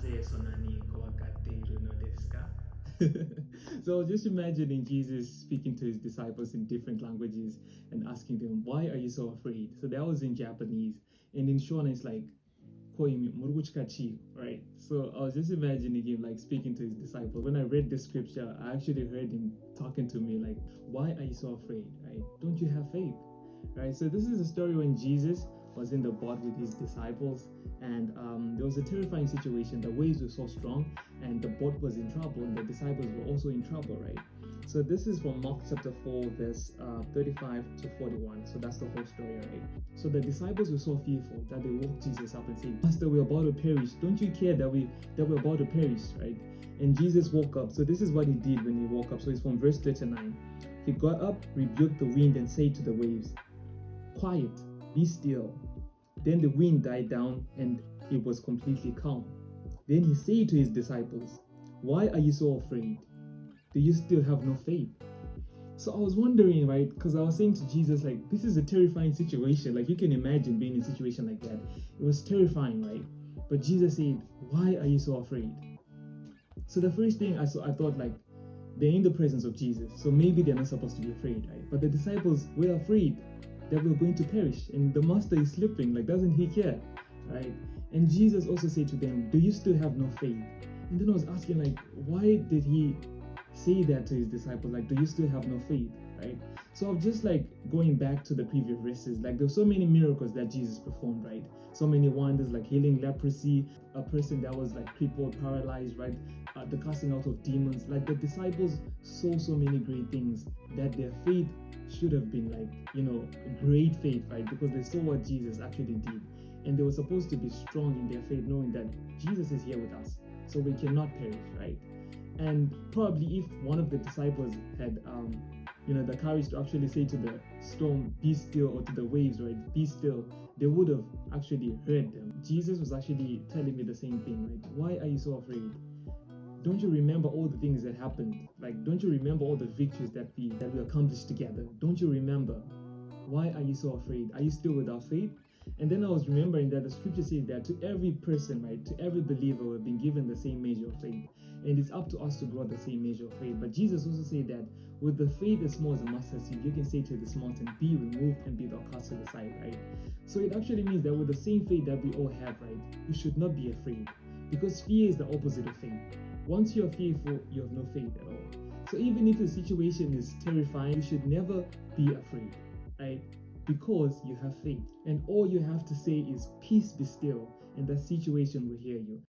ぜそんなに怖がっているのですか? So just imagining Jesus speaking to his disciples in different languages and asking them, why are you so afraid? So that was in Japanese. And in Shona, it's like, "Koimi moruguchikachi," right? So I was just imagining him like speaking to his disciples. When I read this scripture, I actually heard him talking to me like, why are you so afraid, right? Don't you have faith, right? So this is a story when Jesus was in the boat with his disciples, and there was a terrifying situation. The waves were so strong, and the boat was in trouble, and the disciples were also in trouble, right? So this is from Mark chapter 4, verse 35 to 41. So that's the whole story, right? So the disciples were so fearful that they woke Jesus up and said, "Master, we're about to perish. Don't you care that we're about to perish, right?" And Jesus woke up. So this is what he did when he woke up. So it's from verse 39. He got up, rebuked the wind, and said to the waves, "Quiet, be still." Then the wind died down and it was completely calm. Then he said to his disciples, "Why are you so afraid? Do you still have no faith?" So I was wondering, right? Because I was saying to Jesus, like, this is a terrifying situation. Like, you can imagine being in a situation like that. It was terrifying, right? But Jesus said, "Why are you so afraid?" So the first thing I thought, like, they're in the presence of Jesus, so maybe they're not supposed to be afraid, right? But the disciples were afraid that we're going to perish, and the master is sleeping. Like, doesn't he care, right? And Jesus also said to them, "Do you still have no faith?" And then I was asking, like, why did he say that to his disciples? Like, do you still have no faith, right? So I'm just like going back to the previous verses. Like, there's so many miracles that Jesus performed, right? So many wonders, like healing leprosy, a person that was like crippled, paralyzed, right? The casting out of demons. Like, the disciples saw so many great things that their faith should have been like, great faith, right? Because they saw what Jesus actually did, and they were supposed to be strong in their faith, knowing that Jesus is here with us, so we cannot perish, right? And probably if one of the disciples had the courage to actually say to the storm, "Be still," or to the waves, right, "Be still," they would have actually heard them. Jesus was actually telling me the same thing, right? Why are you so afraid? Don't you remember all the things that happened? Like, don't you remember all the victories that we accomplished together? Don't you remember? Why are you so afraid? Are you still without faith? And then I was remembering that the scripture says that to every person, right, to every believer, we've been given the same measure of faith. And it's up to us to grow the same measure of faith. But Jesus also said that with the faith as small as a mustard seed, you can say to this mountain, "Be removed and be thou cast to the side," right? So it actually means that with the same faith that we all have, right, we should not be afraid. Because fear is the opposite of faith. Once you're fearful, you have no faith at all. So even if the situation is terrifying, you should never be afraid, right? Because you have faith. And all you have to say is, "Peace, be still," and that situation will hear you.